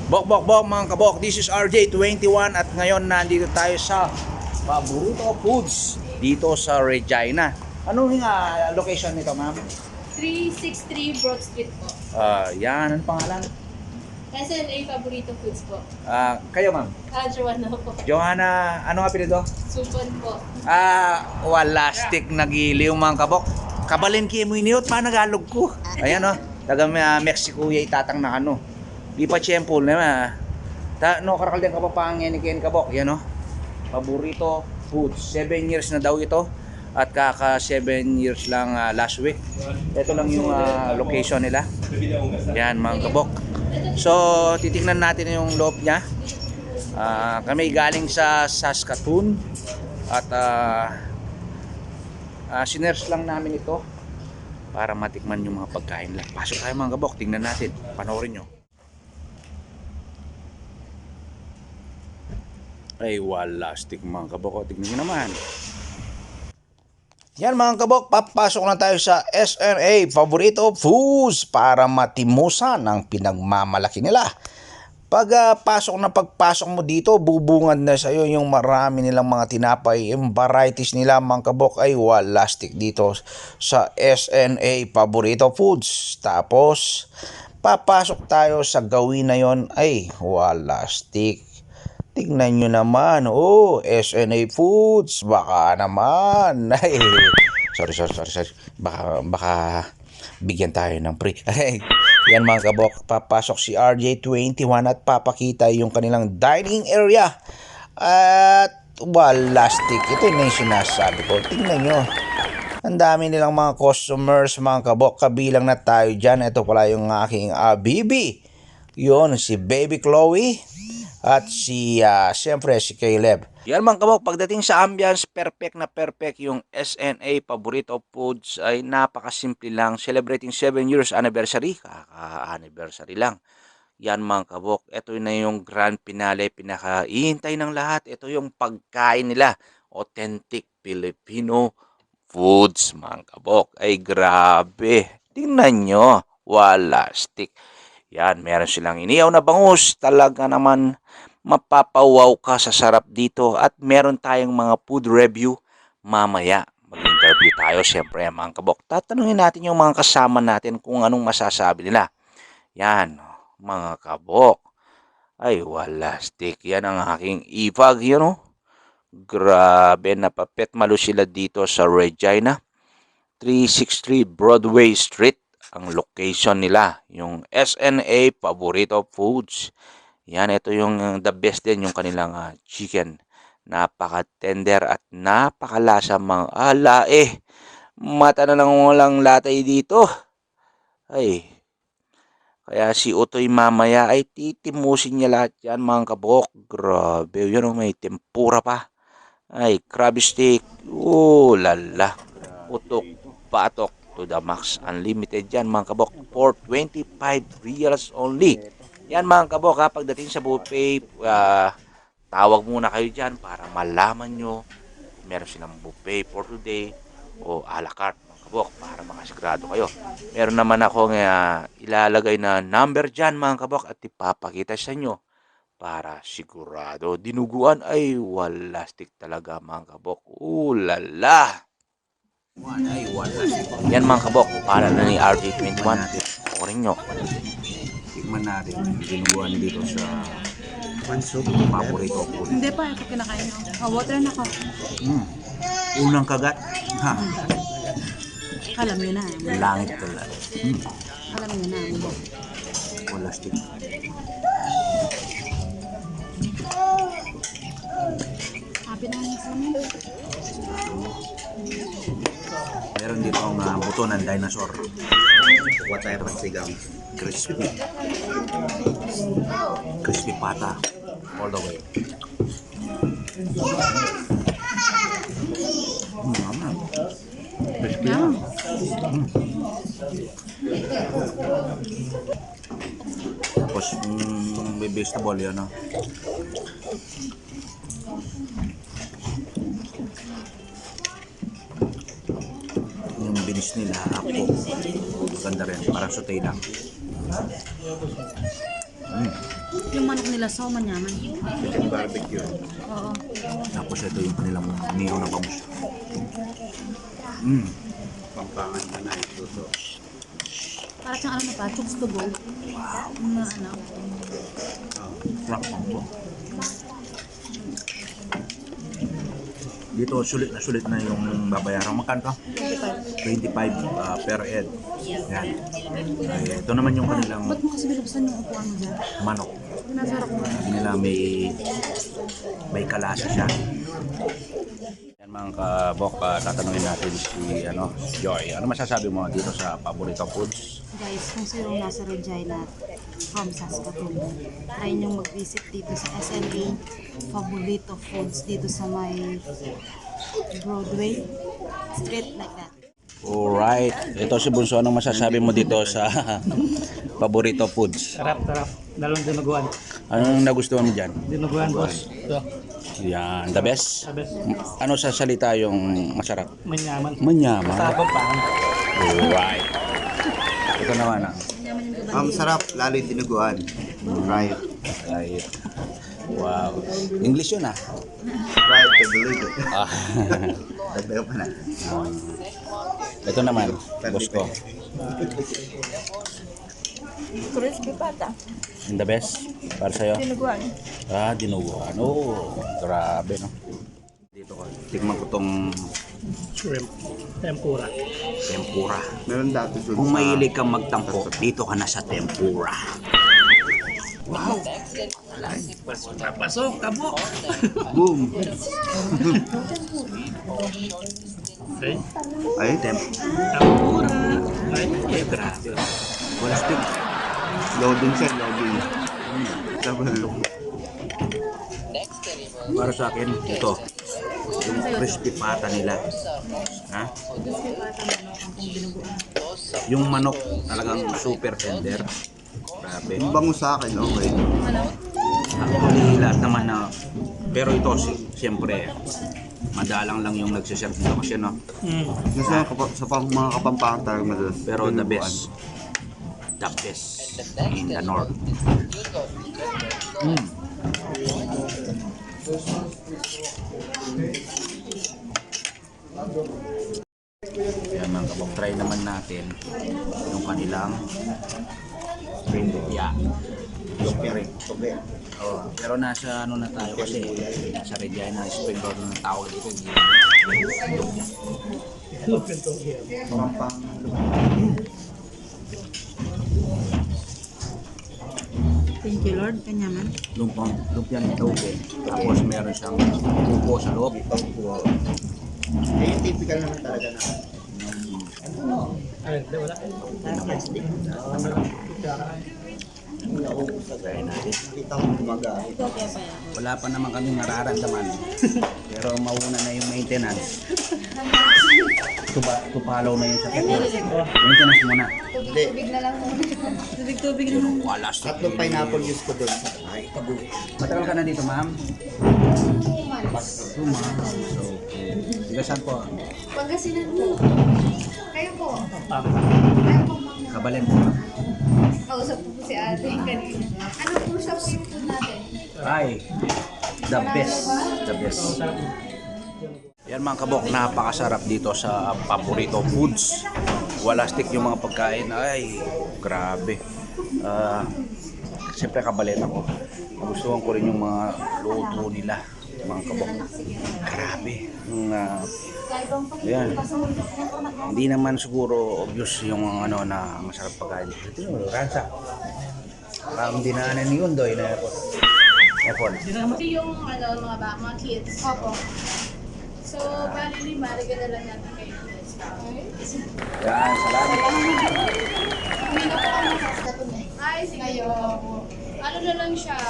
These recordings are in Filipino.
Bok, bok, bok mga kabok. This is RJ21 at ngayon nandito tayo sa Paborito Foods dito sa Regina. Anong location nito, ma'am? 363 Broad Street po. Yan, anong pangalan? SNA Paborito Foods po. Kayo, ma'am? Joanna po. Johanna, ano nga apelyido? Supon po. Wala stick na giliw mga kabok. Kabalin kiyo mo iniyot, pa nagalog ko. Ayan o, taga Mexico ya itatang na ano. Di pa tiyempo na no karakalden ka pa pangenikin kabok. Yan o, Paborito Foods. 7 years na daw ito. At kaka 7 years lang last week. Ito lang yung location nila. Yan mga kabok. So, titingnan natin yung loob niya. Kami galing sa Saskatoon. At sinerge lang namin ito para matikman yung mga pagkain lang. Pasok tayo mga kabok, tingnan natin, panoorin nyo. Ay wala stick mga kabok, tingnan nyo naman. Yan mga kabok, papasok na tayo sa SNA Paborito Foods para matimusan ang pinagmamalaki nila. Pagpasok mo dito, bubungad na sa iyo yung marami nilang mga tinapay. Yung varieties nila mga kabok ay wala stick dito sa SNA Paborito Foods. Tapos, papasok tayo sa gawin na yon ay wala stick. Tingnan nyo naman, SNA Foods, baka naman. Ay, sorry. Baka bigyan tayo ng free. Yan mga kabok, papasok si RJ21 at papakita yung kanilang dining area. At wala stick. Ito yung sinasabi ko. Tingnan nyo. Ang dami nilang mga customers, mga kabok. Kabilang na tayo dyan. Ito pala yung aking bibi. Yun, si Baby Chloe. At siyempre si Caleb. Yan mga kabok, pagdating sa ambience, perfect na perfect yung SNA Paborito Foods ay napakasimple lang. Celebrating 7 years anniversary, kaka-anniversary lang. Yan mga kabok, ito na yung grand finale, pinaka-ihintay ng lahat. Ito yung pagkain nila, authentic Filipino foods mga kabok. Ay grabe, tingnan nyo, wala stick. Yan, meron silang inihaw na bangus. Talaga naman mapapawaw ka sa sarap dito. At meron tayong mga food review mamaya. Mag-interview tayo siyempre mga kabok. Tatanungin natin yung mga kasama natin kung anong masasabi nila. Yan, mga kabok. Ay, wala stick. Yan ang aking ipag, Grabe, napapet malo sila dito sa Regina. 363 Broadway Street ang location nila, yung SNA Paborito Foods. Yan, ito yung the best din yung kanilang chicken. Napaka-tender at napakalasa mga mata na lang walang latay dito. Ay, kaya si Utoy mamaya ay titimusin niya lahat yan mga kabok. Grabe, yun may tempura pa. Ay, crab stick. Lala. Utok, patok to the max. Unlimited yan mga kabok. For 25 reals only. Yan mga kabok ha. Pagdating sa buffet, tawag muna kayo dyan para malaman nyo meron silang buffet for today o a la carte mga kabok para makasigurado kayo. Meron naman ako ilalagay na number dyan mga kabok at ipapakita sa inyo para sigurado. Dinuguan ay wala stick talaga mga kabok. Lala. Ay, wala. Yan mga kabok, para na ni RJ21. Orin nyo. Tikman natin yung dinuguan dito sa Paborito Food. Hindi pa, ito kinakain ko. Water na ko. Unang kagat. Alam nyo na. Langit talaga. Alam nyo na. Wala stick. Happy na nga sa amin. Meron dito ang buto ng dinosaur. Kuha tayo pang sigang. Crispy. Crispy pata. All the way. Mama. Crispy. Yeah. Tapos may vegetable yan. Yung binis nila, ako. Ganda rin. Parang sauté lang. Yung manok nila, so manyaman. Chicken barbecue. Oo. Tapos ito yung kanilang niyo na bangus. Pampangan na na ito. Para siyang ano na pa, chooks to go. Na ano. Sarap po. Dito sulit na yung babayaran. Magkano ka? 25 per head. Yan. Ay, ito naman yung kanilang Ba't mo kasi binuksan yung upuan mo dyan? manok. Pinasarap mo. Sabi nila may kalasa siya. Yan mga kabok, tatanungin natin si Joy. Ano masasabi mo dito sa Paborito Foods? Guys, kung sinong nasa Regina from Saskatoon, try nyo mag-visit dito sa SNA Paborito Foods dito sa may Broadway street like that. Alright. Ito si Bunso. Anong masasabi mo dito sa Paborito Foods? Sarap. Dalawang dinuguan. Anong nagustuhan mo dyan? Dinuguan, boss. Ito, Yan, the best. sabes. Ano sa salita yung masarap? Manyaman. Manyaman. Tapang pangan. Alright. Ito naman Sarap, lalo yung tinuguan. Fried. Right. Wow. English yun Fried to believe it. Ah. Dagdagan pa na. Ito naman, boss ko. Crispy pata. The best para sa'yo? Tinuguan. Dinuguan. Oh, grabe no. Dito ko. Tikman ko tong Shrimp. Tempura. tempura. Meron dati doon Kung mahilig kang magtampo, dito ka na sa tempura. Wow! Pasok, kabok! Boom! Okay. Ay, Tempura. Ay, Grabe. wala stick. Loading siya, loading. Double. Para sa akin, ito. Yung crispy pata nila. Ha? Yung manok talagang super tender. Grabe. Yung bango sa akin, okay. Actually, lahat naman na... Pero ito, siyempre, madalang lang yung nagsiserve dito kasi, no? Kasi sa mga kapampangan talaga madalas. Pero the tinuguan. best. The best in the north. Kaya mga kabok, try naman natin yung kanilang spring lumpia. Spring. Oh, pero nasa ano na tayo kasi, nasa Regina spring roll na tawag dito. Kapampangan. Thank you Lord, kanyaman. Lumpia ng tauke. Tapos meron siyang buko sa loob. Eh, yung typical naman talaga na. Ay, wala. Try natin. Kita mo kumaga. Wala pa naman kami nararamdaman. Pero mauna na yung maintenance. Tupalaw na yung sakit. Maintenance muna. Tubig na lang. Wala Tatlong pineapple juice ko doon. Ay, tabu. Matagal ka na dito, ma'am? 2 months. So, okay. Tiga saan po? Pagkasinan mo. Kayo po. Kayo po. Kabalen po. Kausap po si ate kanina. Ano po siya po yung food natin? Ay, the best. The best. Yan mga kabok, napakasarap dito sa Paborito Foods. Wala stick yung mga pagkain. Ay, grabe. Siyempre kabaleta ko. Gustuhan ko rin yung mga luto nila. Mga kabok. Grabe. Yan. Hindi naman siguro obvious yung ano na masarap pagkain. Ito yung ransa. Parang dinaanan yun doy na airport. Ito yung mga kids. Opo. So, bali 5, regala lang natin kayo. Yan, salamat. Ay, sige po. Ano na lang siya?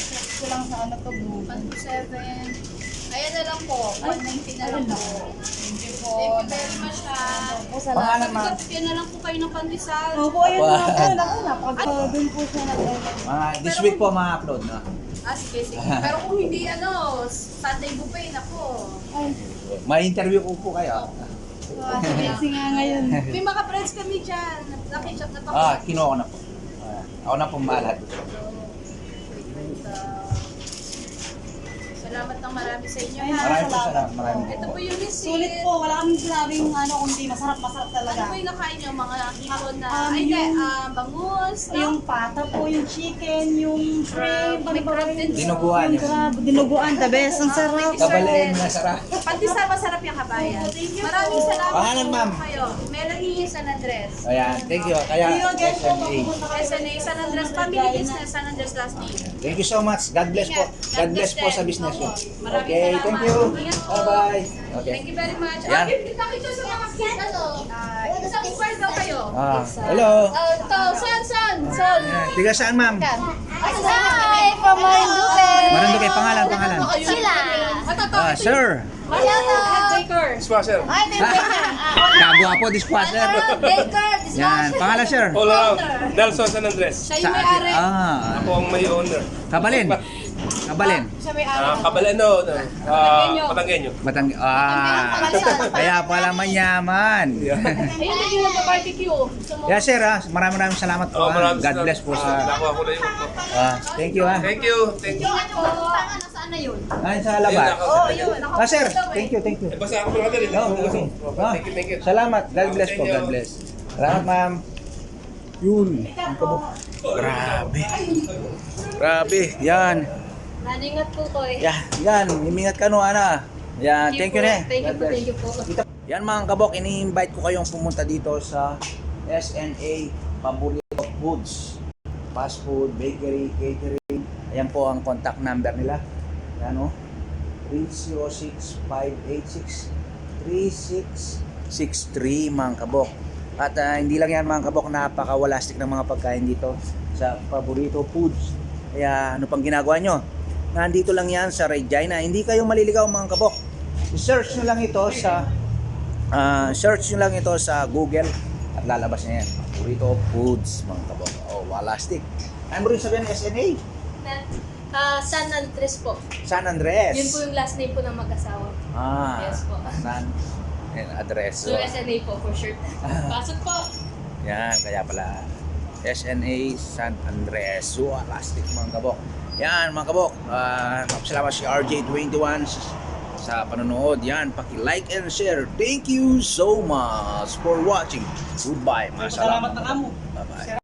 Ito lang sa ano to, 127. Ayan na lang po. 190 na lang po. Thank you po. Thank you very much ha. Pangalan, ma'am? Yan na lang po kayo ng pandesal. Opo, ayun na po. Doon po siya This week po ma-upload na. Sige, sige. Pero kung hindi Sunday buffet na po. May interview ko po kayo. Sige. Kasi nga ngayon. May mga friends kami dyan. Nakichat na pa. Kinuha ko na po. Ako na pumalat. Salamat ng marami sa inyo. Maraming po salamat. Maraming Ito po. po yung receipt. Sulit po, wala kaming sinabing kundi masarap talaga. Ano po yung nakain nyo? Mga hipon na, Um, ay hindi, yung- bangus, no? Yung pata po, yung chicken, yung shrimp, May crab din. Dinuguan. yung crab, dinuguan, the best, ang sarap. Kabalen na sarap. Pandesal masarap yung kabayan. Maraming salamat Pangalan, ma'am? po kayo. Melanie San Andres. Ayan, thank you. Kaya Thank you again po, SNA. pupunta kayo. SNA San Andres Family Business, San Andres last name. Thank you so much. God bless po. God bless po sa business nyo. Maraming Okay, salamat. thank you. Ingat po. Bye-bye. Okay. Thank you very much. Yan. Kita kita sa mga kids, ano? Isang square daw kayo. Hello. Ito, son. Tiga saan, ma'am? Hi, from Marinduque. Marinduque, pangalan. Sila. Sir. Baker. Dishwasher. Kagwapo, dishwasher. Baker. Yan, pangalan, sir. All around. Nelson San Andres. Siya yung may-ari. Ako ang may owner. Kabalin. Kabalin. Siya may-ari. Kabalano. Patanggenyo. Batang, kaya pala manyaman. Ayun, naging nagpa-barbecue. Yeah, sir, maraming salamat po. Maraming God bless po sa... Nakuha ko na yung Thank you, ha. Thank you. Thank you. Nasaan na yun? Ay, sa labas. Oh, yun. Sir, thank you. Basta ako mga dali. Thank you. Salamat. God bless po. God bless. Salamat, ma'am. Yun. Ang kabuk. Grabe. Grabe. Yan. Naningat po ko eh. Yan. Imingat ka no, Ana. Yan. Thank you, ne. Thank you God po, bless. thank you po. Yan mga kabok, ini-invite ko kayong pumunta dito sa SNA Paborito Foods. Fast food, bakery, catering. Ayan po ang contact number nila. Yan o. 306-586-3663 mga kabok. At hindi lang yan mga kabok, napakawalastik ng mga pagkain dito sa Paborito Foods. Kaya ano pang ginagawa nyo? Nandito lang yan sa Regina. Hindi kayo maliligaw mga kabok. I-search nyo lang ito sa Google at lalabas na yan. Paborito Foods mga kabok. Oh, walastik. Ano mo rin sabihin ng SNA? San Andres po. San Andres. Yun po yung last name po ng mag-asawa. Yes po. San address. So, SNA po for sure. Pasok po. Yan, kaya pala. SNA San Andres. Walastik mga kabok. Yan mga kabok. Salamat si RJ21 sa panonood. Yan, paki-like and share. Thank you so much for watching. Goodbye. Salamat na kamo. Bye-bye.